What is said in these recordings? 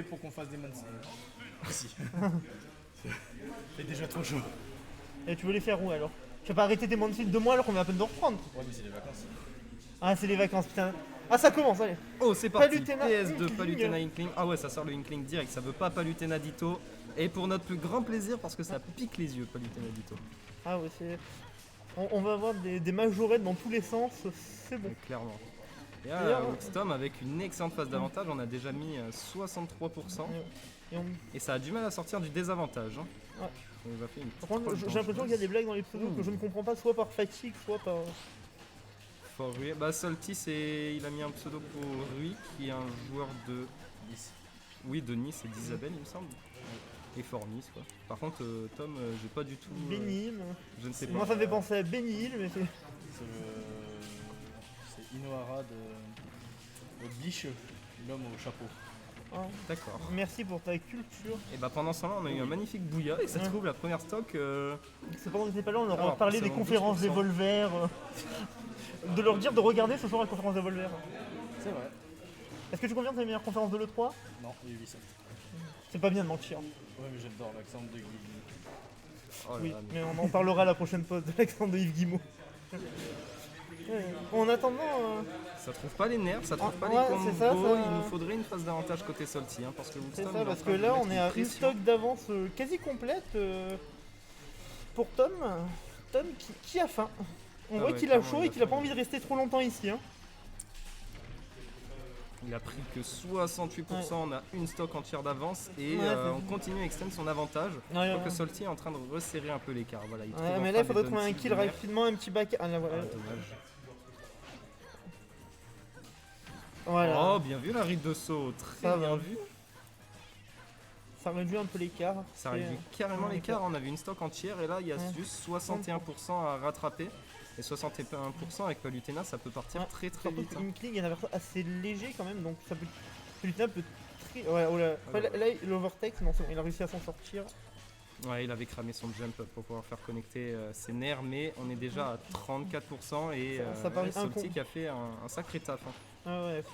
pour qu'on fasse des manses. Ici. C'est déjà trop chaud. Et tu veux les faire où alors? Tu vas pas arrêter tes monthly de 2 mois alors qu'on vient à peine de reprendre. Ouais, mais c'est les vacances. Ah, c'est les vacances, putain. Ah, ça commence, allez. Oh, c'est parti. Palutena PS2, Inkling. Palutena Inkling. Ah ouais, ça sort le Inkling direct. Ça veut pas Palutena Ditto. Et pour notre plus grand plaisir, parce que ça pique les yeux, Palutena Ditto. Ah, ouais, c'est. On va avoir des majorettes dans tous les sens, c'est bon. Clairement. Et D'ailleurs, là, Wixtom, avec une excellente phase d'avantage, on a déjà mis 63%. Et on- Et ça a du mal à sortir du désavantage. Hein. Ouais. Ça nous a fait une Par contre, troll j'ai l'impression qu'il y a des blagues dans les pseudos que je ne comprends pas, soit par fatigue, soit par. For Rui. Bah, Salty, il a mis un pseudo pour Rui, qui est un joueur de. Nice. Oui, de Nice et d'Isabelle, il me semble. Et For Nice, quoi. Par contre, Tom, j'ai pas du tout. Bénil. Je ne sais pas. Moi, ça me fait penser à Bénil, mais c'est. C'est Inohara de Biche, l'homme au chapeau. Ah. D'accord. Merci pour ta culture. Et bah, pendant ce temps-là, on a eu un magnifique bouilla, et ça se Ouais. trouve, la première stock. C'est pendant que t'étais pas là, on leur a Alors, parlé c'est des en conférences 12%. des Volver. De leur dire de regarder ce soir la conférence des Volver. C'est vrai. Est-ce que tu conviens que c'est la meilleure conférence de l'E3? Non, Ubisoft. C'est pas bien de mentir. Ouais, mais j'adore l'accent de Guy. Oh là Oui, là, mais on en parlera à la prochaine pause de l'accent de Yves Guillemot. En attendant, Ça trouve pas les nerfs, ça trouve pas Ouais, les combos. c'est ça, ça- Il nous faudrait une phase d'avantage côté Salty, hein, parce que c'est Woodstone, ça, il est en parce train que de là mettre on est à une pression. stock d'avance quasi complète pour Tom. Tom qui a faim. On Ah voit ouais, qu'il a clairement, chaud il et a qu'il a faim. pas envie de rester trop longtemps ici. Hein. Il a pris que 68%, on a une stock entière d'avance et Ouais, on continue à extendre son avantage. Je Ouais, crois ouais. que Salty est en train de resserrer un peu l'écart. Voilà, il trouve Ouais, mais enfin là il des faudrait trouver un Dante kill de nerfs. rapidement, un petit back. Ah là voilà. Ah, dommage. Voilà. Oh, bien vu la ride de saut, très Ça bien va. vu. Ça réduit un peu l'écart. Ça C'est- réduit carrément ouais, l'écart. On avait une stock entière et là il y a Ouais. juste 61% à rattraper. Et 61% avec Palutena, ça peut partir Ouais, très très Surtout vite. que hein. Inkling il y a un adversaire assez léger quand même, donc ça peut. Celui-là peut très. Ouais, oh là. Ouais, Là, l'overtake, non, c'est bon, il a réussi à s'en sortir. Ouais, il avait cramé son jump pour pouvoir faire connecter ses nerfs, mais on est déjà à 34% et Ça paraît Salty incom- qui a fait un sacré taf. Hein. Ah ouais,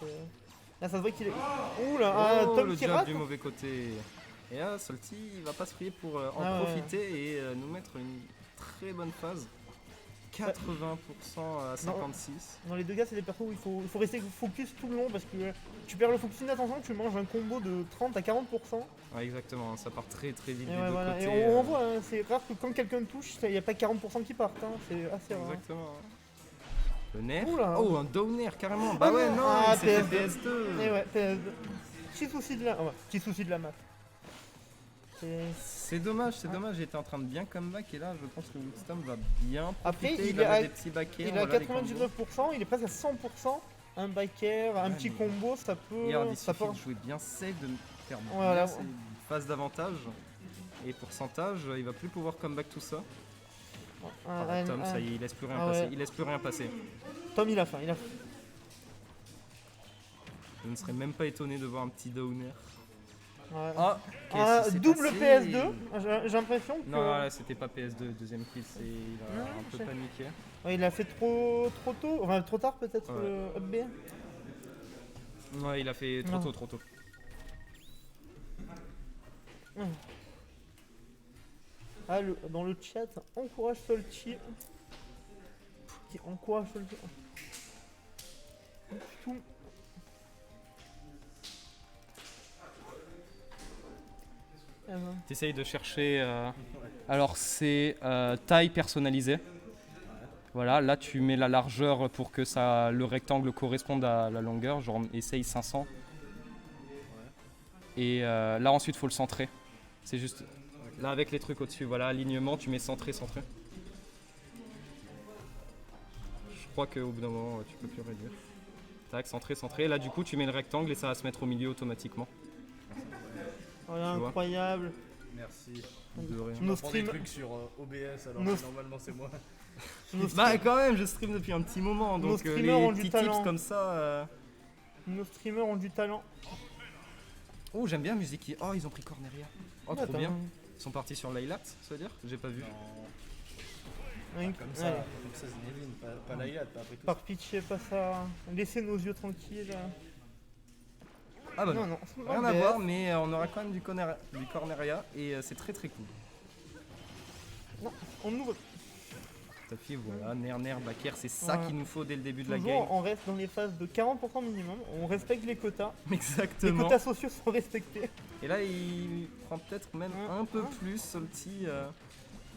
là ça se voit qu'il est. Ouh là, ah, Oh, Tom le qui jab rate. du mauvais côté. Et là, Salty, il va pas se prier pour en Ah ouais. profiter et nous mettre une très bonne phase. 80% à 56. Dans les deux cas, c'est des persos où il faut rester focus tout le long parce que tu perds le focus d'attention, tu manges un combo de 30 à 40%. Ouais, exactement, ça part très très vite Et, des ouais, deux voilà. côtés. Et on voit, hein, c'est rare que quand quelqu'un touche, il n'y a pas 40% qui partent. Hein. C'est assez rare. Exactement. Le nerf. Oula. Oh, un downer carrément. Bah ouais, non, Ah, il s'est fait PS2. PS2. Et ouais, petit souci de la, petit souci de la map. C'est dommage, c'est dommage. J'étais en train de bien comeback et là, je pense que Woodstorm va bien Après, profiter. il va est mettre à- des petits backers. Il est à voilà, les combos. 99%, il est presque à 100%. Un backer, un petit mais- combo, ça peut. Regarde, il ça suffit peut... de jouer bien safe, de faire bien Voilà. ses phases d'avantage. Et pourcentage, il va plus pouvoir comeback tout ça. Ah, Tom, ça y est, il laisse plus rien Ah passer. ouais. Il laisse plus rien passer. Tom, il a faim, il a faim. Je ne serais même pas étonné de voir un petit downer. Ouais. Ah, Ah, qu'est-ce qui s'est double passé PS2, j'ai l'impression que. Non, là, c'était pas PS2, deuxième kill, il a Non, un peu c'est- paniqué. Ouais, il a fait trop tôt, enfin trop tard peut-être Ouais. le up B. Ouais, il a fait trop Non. tôt, trop tôt. Ah, dans le chat, encourage Salty. Qui encourage Salty. Tout. Ah non. T'essayes de chercher. Alors, c'est taille personnalisée. Voilà, là tu mets la largeur pour que le rectangle corresponde à la longueur, genre essaye 500. Et là ensuite faut le centrer. C'est juste là avec les trucs au-dessus, voilà, alignement, tu mets centré, centré. Je crois qu'au bout d'un moment tu peux plus réduire. Tac, centré, centré. Là du coup tu mets le rectangle et ça va se mettre au milieu automatiquement. Voilà, Tu vois. incroyable. Merci. De rien. Nos On prend des streams, trucs sur OBS alors Nos- que normalement c'est moi. nos, Bah quand même, je stream depuis un petit moment, Nos donc streamers ont les du petits talent. tips comme ça. nos streamers ont du talent. Oh, j'aime bien la musique. Oh, ils ont pris Corneria. Oh, trop Attends. bien. Ils sont partis sur Laylat, ça veut dire? J'ai pas vu. Ouais, Comme allez. ça Zinedine, pas Laïla, pas après tout. Par pitié, pas ça. Laissez nos yeux tranquilles. Ah bah Non, non, non. rien à voir, mais on aura quand même du Corneria et c'est très très cool. On ouvre. Tout à fait, voilà, Nerner, Baker, c'est ça Voilà. qu'il nous faut dès le début de la game. Toujours, on reste dans les phases de 40% minimum. On respecte les quotas. Les Exactement. quotas sociaux sont respectés. Et là, il prend peut-être même un peu plus. Solti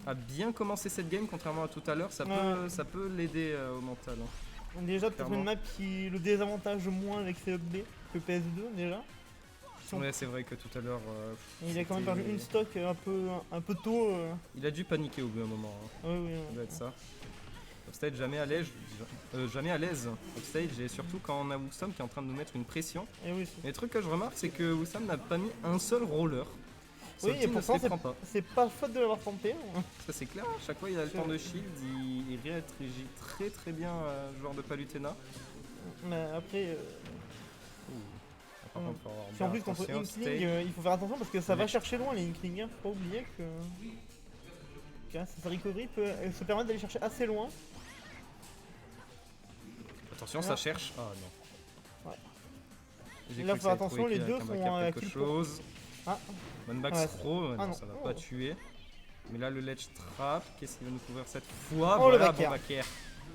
a bien commencé cette game, contrairement à tout à l'heure. Ça peut l'aider au mental. Hein. Déjà, peut-être Clairement. une map qui le désavantage moins avec ses updates que PS2 déjà. Ouais, c'est vrai que tout à l'heure, Il a quand même c'était- perdu une stock un peu tôt. il a dû paniquer au bout d'un moment. Hein. Oui, oui. Ça doit être ça. Upstage jamais à l'aise, Upstage, et surtout quand on a Wookstom qui est en train de nous mettre une pression. Et oui, Et le truc que je remarque, c'est que Wookstom n'a pas mis un seul roller. Oui, Solti et ne se pourtant, les prend pas. c'est pas faute de l'avoir tenté. Ça c'est clair, à chaque fois il a le temps de shield, il réagit très très bien joueur de Palutena. Mais après, Par contre, faut avoir si en bien plus contre attention, Inkling, Stage. il faut faire attention parce que ça va Mais- chercher loin les Inklings. Hein. Faut pas oublier que sa recovery peut se permettre d'aller chercher assez loin. Attention, Là. ça cherche. Ah non. Ouais. J'ai Là, cru que faut ça allait attention, trouver les deux quelqu'un sont qui a à quelque kill chose. Ah. Manback Ouais. Throw, Ah non, non. ça va Oh. pas tuer. Mais là, le ledge trap, qu'est-ce qu'il va nous couvrir cette fois? Oh, le Voilà, Baker. bon Baker.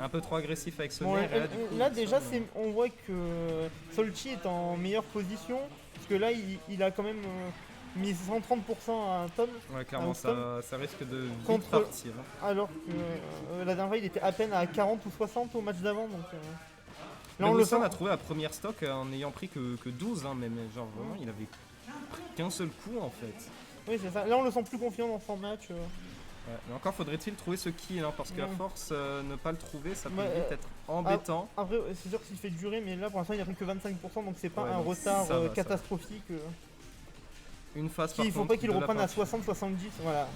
Un peu trop agressif avec ce Bon, nerf, et là, du coup, là, ça, déjà, non. on voit que Solchi est en meilleure position parce que là, il a quand même mis 130% à un tonne. Ouais, clairement, ça risque de vite Contre- partir. Alors que la dernière fois, il était à peine à 40 ou 60 au match d'avant. Donc, Là, là, on le Wilson sent. a trouvé la première stock en n'ayant pris que 12, hein, même. Genre, vraiment, il avait pris qu'un seul coup, en fait. Oui, c'est ça. Là, on le sent plus confiant dans son match. Ouais, mais encore faudrait-il trouver ce kill, hein, parce qu'à Ouais. force, ne pas le trouver, ça peut Ouais, vite être embêtant. Après, c'est sûr qu'il fait durer, mais là, pour l'instant, il a pris que 25%, donc c'est pas Ouais, un donc retard ça va, ça catastrophique. Une phase par Il faut contre, pas qu'il de la reprenne à peinture. 60-70. Voilà.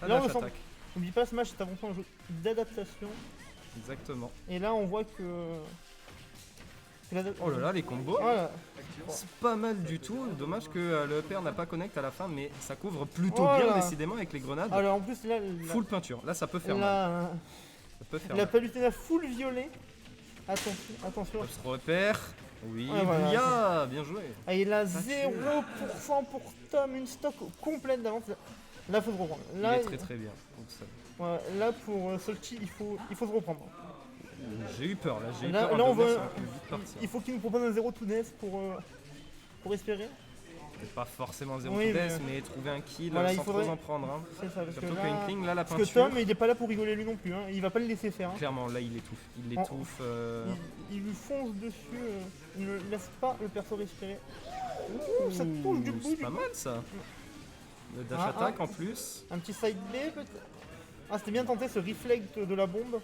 Ah, Là, on dash le sent. attaque. N'oublie pas, ce match est avant tout un jeu d'adaptation. Exactement. Et là, on voit que. Oh là là, les combos, Voilà. c'est pas mal du tout. Dommage que le upper n'a pas connect à la fin, mais ça couvre plutôt Voilà. bien décidément avec les grenades. Alors en plus, là, Full peinture, là ça peut faire mal. la, Ça peut faire la mal. Palutena full violet. Attention. Hop, se repère. Oui, Ouais, voilà. Bouya, bien joué. Ah, il a tué. 0% pour Tom, une stock complète d'avance. Là, faut se reprendre. Là, Il est très très bien. Donc, ça- ouais, là pour Solchi, il faut se reprendre. J'ai eu peur là, j'ai eu Là- peur. là, on à deux veut- ça aurait pu vite partir. Il faut qu'il nous propose un 0 to death pour espérer. Peut-être pas forcément 0 Oui, to death, mais trouver un kill Voilà, il sans faudrait- trop en prendre. Hein. C'est ça, parce que Surtout là- qu'Inkling, là la Parce que peinture. Tom, il est pas là pour rigoler lui non plus. Hein. Il va pas le laisser faire. Hein. Clairement, là il étouffe. Il l'étouffe. Il lui fonce dessus. Il ne laisse pas le perso respirer. Ouh, ça touche du bout C'est du pas bout. mal ça. Le dash Ah, attack ah. en plus. Un petit side B peut-être. Ah, c'était bien tenté ce reflect de la bombe.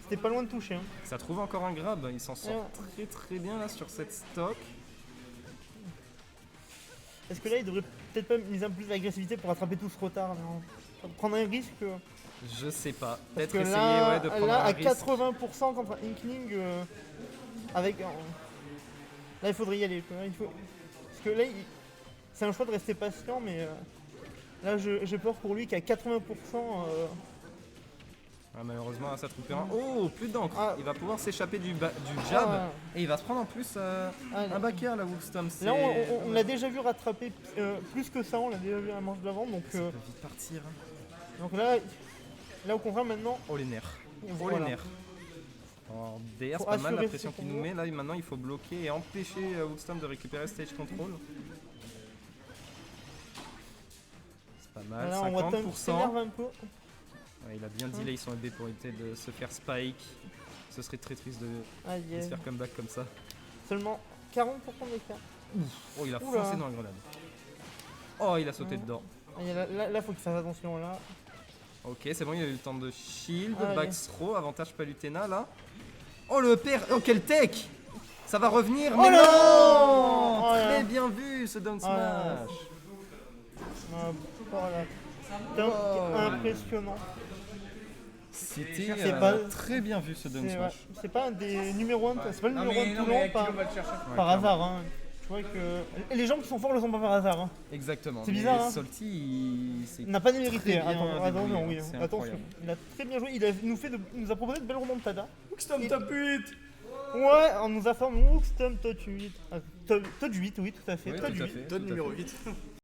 C'était pas loin de toucher. Hein. Ça trouve encore un grab, il s'en sort Ouais. très très bien là sur cette stock. Est-ce que là, il devrait peut-être pas miser un peu plus d'agressivité pour rattraper tout ce retard là, hein. Prendre un risque. Je sais pas, Parce peut-être que essayer là, ouais, de prendre là un à risque. 80% contre un Inkling, avec. Là, il faudrait y aller. Quoi. Parce que là, c'est un choix de rester patient, mais là, j'ai peur pour lui qu'à 80%. Ah, malheureusement, ça trouve un. Oh, plus d'encre. Ah. Il va pouvoir s'échapper du jab Ah. et il va se prendre en plus un backer là, Wolfstorm. Là, on l'a déjà vu rattraper plus que ça, on l'a déjà vu à la manche d'avant. Donc, Ça peut vite partir. donc là, au contraire, maintenant. Oh les nerfs. Oh Voilà. les nerfs. Alors, DR, Faut c'est pas mal la assurer pression ses qu'il nous combos. met. Là, maintenant, il faut bloquer et empêcher Wolfstorm de récupérer stage control. C'est pas mal, Là, on voit Tom qui 50%. s'énerve un peu. Ouais, il a bien delay son LB pour éviter de se faire spike. Ce serait très triste de Aïe, se faire comeback comme ça. seulement 40% d'écart. Oh, il a Oula. foncé dans la grenade. Oh, il a sauté dedans. Là, faut qu'il fasse attention là. Ok, c'est bon, il a eu le temps de shield, Allez. back throw, avantage Palutena là. Oh le père, oh quel tech. Ça va revenir, mais Oh là non. Oh là Très là. bien vu ce down Oh là là. smash. Voilà. Donc, Oh. impressionnant. C'était C'est pas- très bien vu ce down C'est smash. c'est pas un des numéros 1, c'est pas le numéro 1 de Toulon mais par, Kilo va le chercher. Ouais, par clairement. hasard. Hein. Tu vois que les gens qui sont forts le sont pas par hasard. Hein. Exactement. C'est mais bizarre, hein. Solti, Il n'a pas démérité. Très bien Attention, débrouillé, oui. c'est Attention. incroyable. Il a très bien joué. Il nous a proposé de belles remontadas. Stom ta pute. Ouais, on nous informe Wookstom Todd 8. Todd 8, oui, tout à fait. Oui, Todd tout à 8. fait. Todd numéro 8.